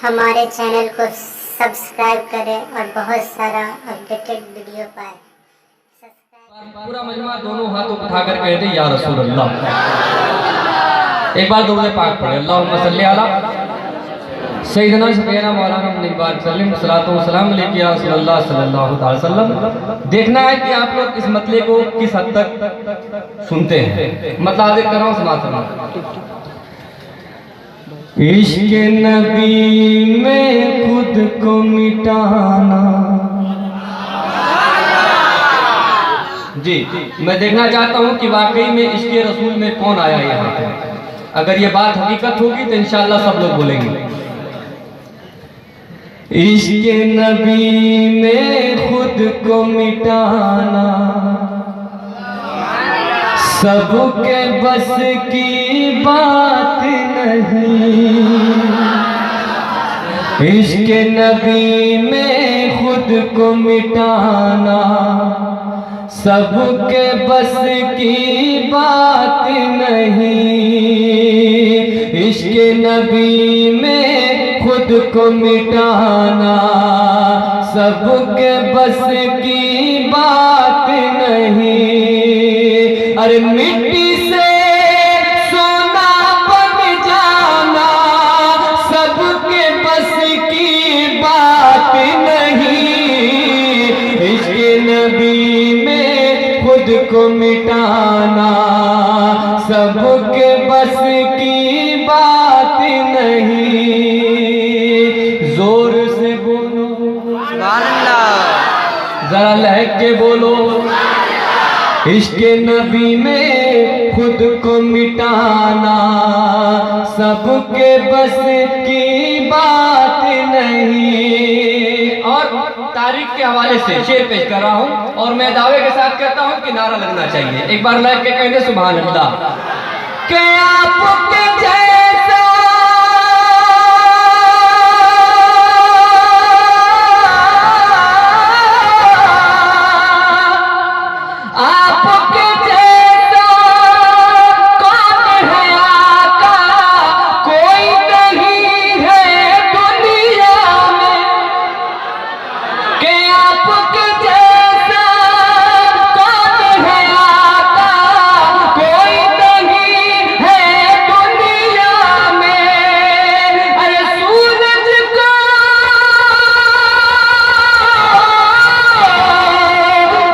हमारे चैनल को सब्सक्राइब करें और बहुत सारा अपडेटेड वीडियो पाएं। पूरा मजमा दोनों हाथों उठाकर कहते या रसूल अल्लाह। एक बार दुरूद पाक पढ़े, अल्लाहुम्मा सल्ली अला सय्यिदना सफीना मौलाना मुनीबार सल्लम सलातो व सलाम अलैहि या रसूलल्लाह सल्लल्लाहु अलैहि वसल्लम। देखना है कि आप लोग इस मतले को किस हद तक सुनते हैं। मतलब आगे कर रहा हूँ, समाप्त। इश्क नबी में खुद को मिटाना। जी, मैं देखना चाहता हूँ कि वाकई में इश्क रसूल में कौन आया यहाँ पे। अगर ये बात हकीकत होगी तो इंशाअल्लाह सब लोग बोलेंगे। इश्क नबी में खुद को मिटाना सबके बस की बात नहीं। इश्क नबी में खुद को मिटाना सबके बस की बात नहीं। इश्क नबी में खुद को मिटाना सबके बस की बात नहीं। अरे मिट्टी से सोना बन जाना सबके बस की बात नहीं। इश्क नबी में खुद को मिटाना सबके बस की बात नहीं। जोर से बोलो जरा लहक के बोलो। इश्क नबी में खुद को मिटाना सबके बस की बात नहीं। और तारीख के हवाले से शेर पेश कर रहा हूँ और मैं दावे के साथ कहता हूँ कि नारा लगना चाहिए। एक बार लग के कहने सुभान अल्लाह। कि आपके जैसा आपके जैसा कौन है आका, कोई नहीं है दुनिया में। कि आपके जैसा कौन है आका, कोई नहीं है दुनिया में। अरे सूरज को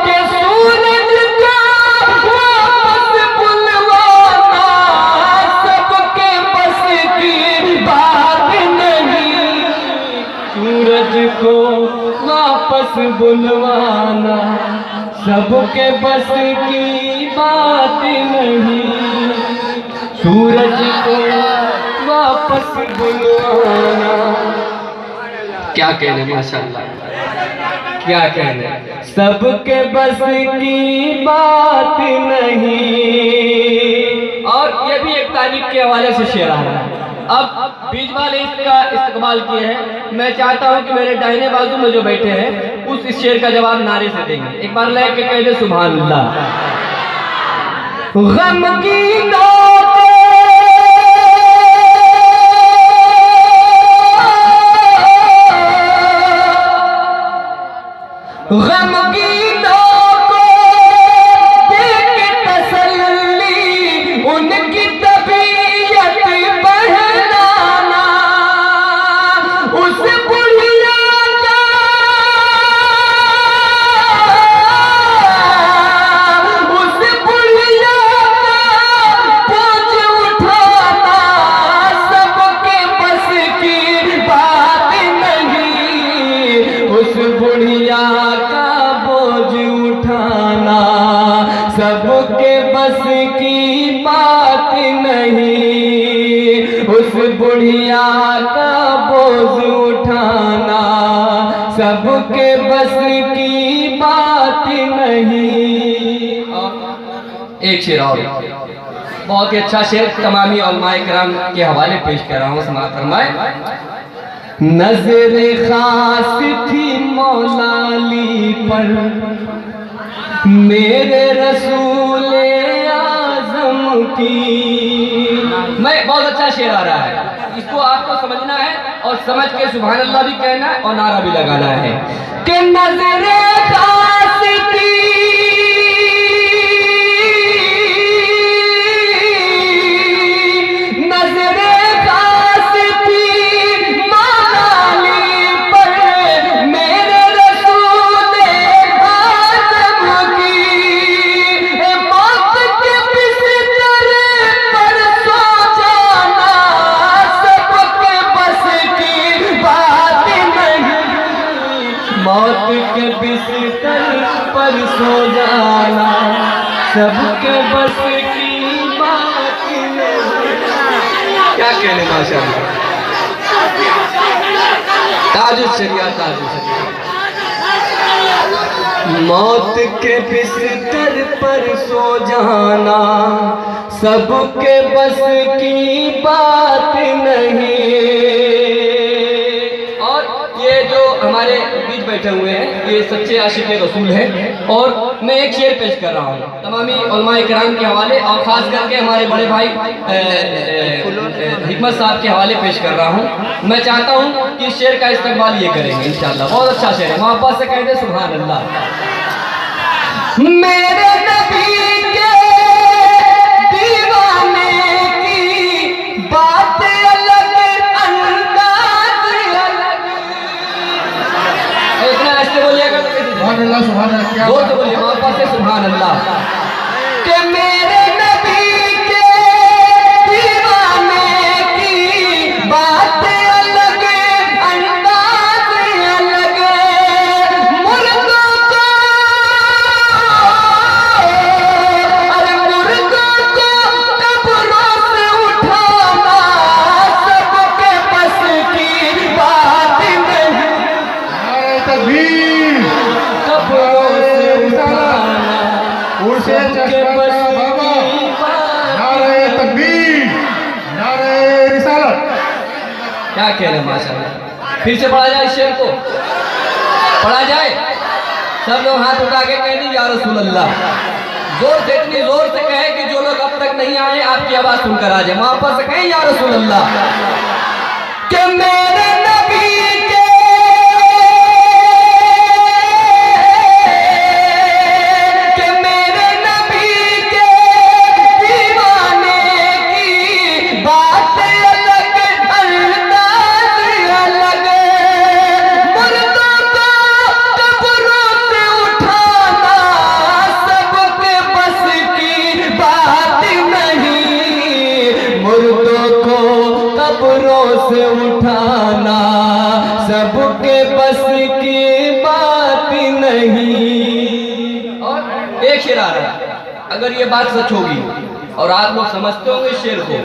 के सूरज को वापस बुलवाना सबके बस की बात नहीं। सूरज को वापस बुलवाना सबके बस की बात नहीं। सूरज को वापस बुलवाना। क्या कहने माशाअल्लाह, क्या कहने। सबके बस की बात नहीं। और ये भी एक तारीख के हवाले से शेर आ रहा है। अब बीच वाले इसका इस्तेमाल किए हैं। मैं चाहता हूं कि मेरे दाहिने बाजू में जो बैठे हैं उस इस शेर का जवाब नारे से देंगे। एक बार लेके कह दे सुभान अल्लाह। गमगीनों को देख तसल्ली उनकी तबीयत बहलाना। उस बुढ़िया का बोझ उठाना सबके बस की बात नहीं। उस बुढ़िया का बोझ उठाना सबके बस की बात नहीं। उस बुढ़िया का बोझ उठाना सबके बस की बात नहीं। एक शेर और, बहुत ही अच्छा शेर तमामी उलमाए किराम के हवाले पेश कर रहा हूँ, समाअत फरमाए। नजर खास थी मौलाली पर मेरे रसूल आज़म की। मैं बहुत अच्छा शेर आ रहा है। इसको आपको समझना है और समझ के सुभान अल्लाह भी कहना है और नारा भी लगाना है कि नजरे खास की मौत के बिस्तर पर सो जाना सबके बस की बात नहीं। क्या कहने माशाअल्लाह, ताजुद शरिया ताजुद। मौत के बिस्तर पर सो जाना सबके बस की बात नहीं। और ये जो हमारे बीच बैठे हुए हैं ये सच्चे आशिक रसूल हैं। और मैं एक शेर पेश कर रहा हूँ तमामी उलमाए किराम के हवाले और ख़ास करके हमारे बड़े भाई हिकमत साहब के हवाले पेश कर रहा हूँ। मैं चाहता हूँ कि इस शेर का इस्तेमाल ये करेंगे इंशाअल्लाह। बहुत अच्छा शेर है, मोहब्बत से कह दे सुभान अल्लाह। मेरे नबी के दीवाने की बात अलग, अंदाज अलग। इतना ऐसे बोलिएगा सुभान अल्लाह, सुभान अल्लाह, जोर से बोलिए मोहब्बत से सुभान अल्लाह। कि मेरे नबी के दीवाने की बात अलग, अंदाज अलग। मुर्दों को अरे मुर्दों को कब्रों से उठाना सबके बस की बात नहीं। तकबीर, कब्रों से उठाना सबके बस की बात। नारे तकबीर, नारे रिसालत। क्या कह रहे हैं माशाअल्लाह। फिर से पढ़ा जाए, इस शेर को पढ़ा जाए। सब लोग हाथ उठा के कह दी या रसूल अल्लाह। जोर से, इतनी जोर से कहे कि जो लोग अब तक नहीं आए आपकी आवाज सुनकर आ जाए। वापस से कहें या रसूल अल्लाह। कि मेरे नबी के दीवाने की बात अलग, अंदाज अलग। मुर्दों को कब्रों से उठाना सबके बस की बात नहीं। मुर्दों को कब्रों से उठाना सबके बस की बात नहीं। और एक शेर आ रहा है, अगर ये बात सच होगी और आप लोग समझते होंगे इस शेर को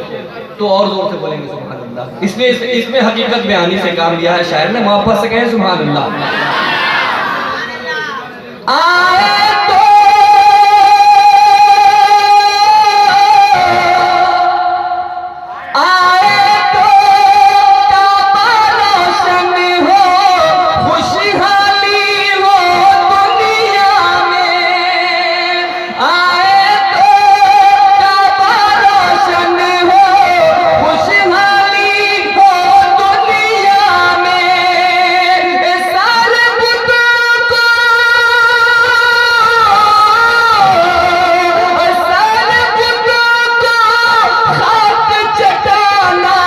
तो और जोर से बोलेंगे सुभान अल्लाह। इसलिए इसमें हकीकत बयानी से काम लिया है शायर ने। मोहब्बत से कहें सुभान अल्लाह। आए तो आए तो काबा रोशन हो, खुशहाली हो दुनिया में। आए तो काबा रोशन हो, खुशहाली हो दुनिया में। सारे बुतों को सारे बुतों को खाक चटाना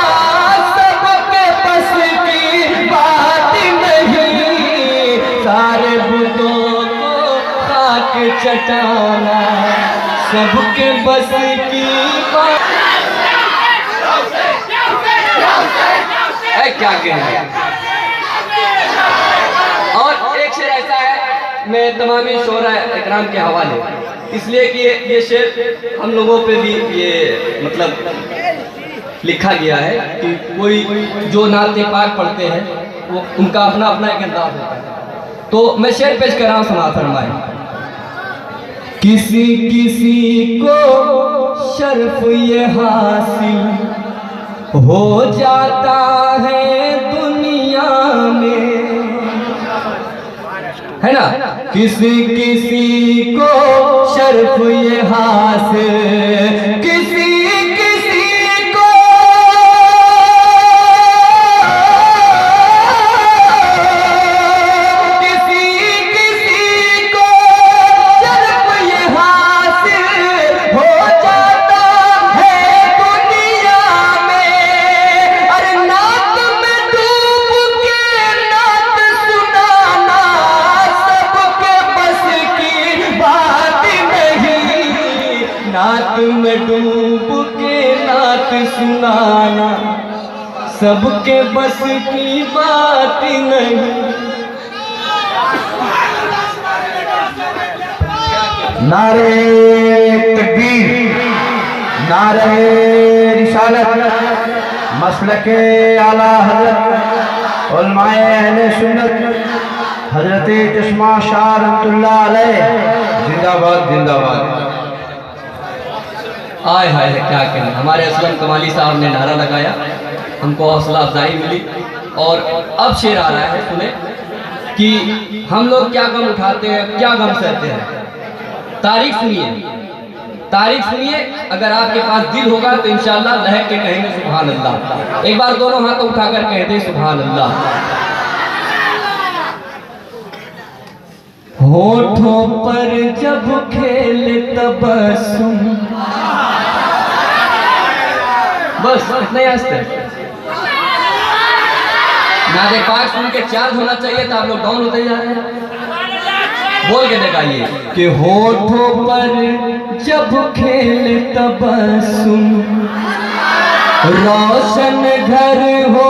सबके बस की बात नहीं। सारे बुतों को खाक चटाना सबके बस की बात। क्या कहना। और एक शेर ऐसा है, मैं तमामी शोरा इकराम के हवाले, इसलिए कि ये शेर हम लोगों पे भी ये मतलब लिखा गया है कि कोई जो नाते पाक पढ़ते हैं वो उनका अपना अपना एक अंदाज होता है। तो मैं शेर पेश कर रहा हूँ, सुना फरमाए। किसी किसी को शर्फ ये हासिल हो जाता है दुनिया में, है ना। किसी किसी को शर्फ ये हासिल, किसी किसी को सुनाना सबके बस की बात नहीं। नारे तकबीर, नारे रिसालत, मसलके आला हज़रत उलमाए अहले सुन्नत हज़रत चश्मा शाह रहमतुल्लाह अलैह जिंदाबाद जिंदाबाद। आय हाय क्या कहना, हमारे असलम कमाली साहब ने नारा लगाया, हमको हौसला अफजाई मिली। और अब शेर आ रहा है, सुने कि हम लोग क्या गम उठाते हैं, क्या गम सहते हैं। तारीख सुनिए, तारीख सुनिए। अगर आपके पास दिल होगा तो इंशाअल्लाह लहक के कहेंगे सुभान अल्लाह। एक बार दोनों हाथ उठाकर कह दे सुभान अल्लाह। होठों पर जब खेले तबस्सुम, बस इतना ही हंसते। नारे पाक सुन के चार्ज होना चाहिए था, आप लोग डाउन होते जा रहे हैं। बोल के दिखाइए कि होठों पर जब खेले तबस्सुम, रोशन घर हो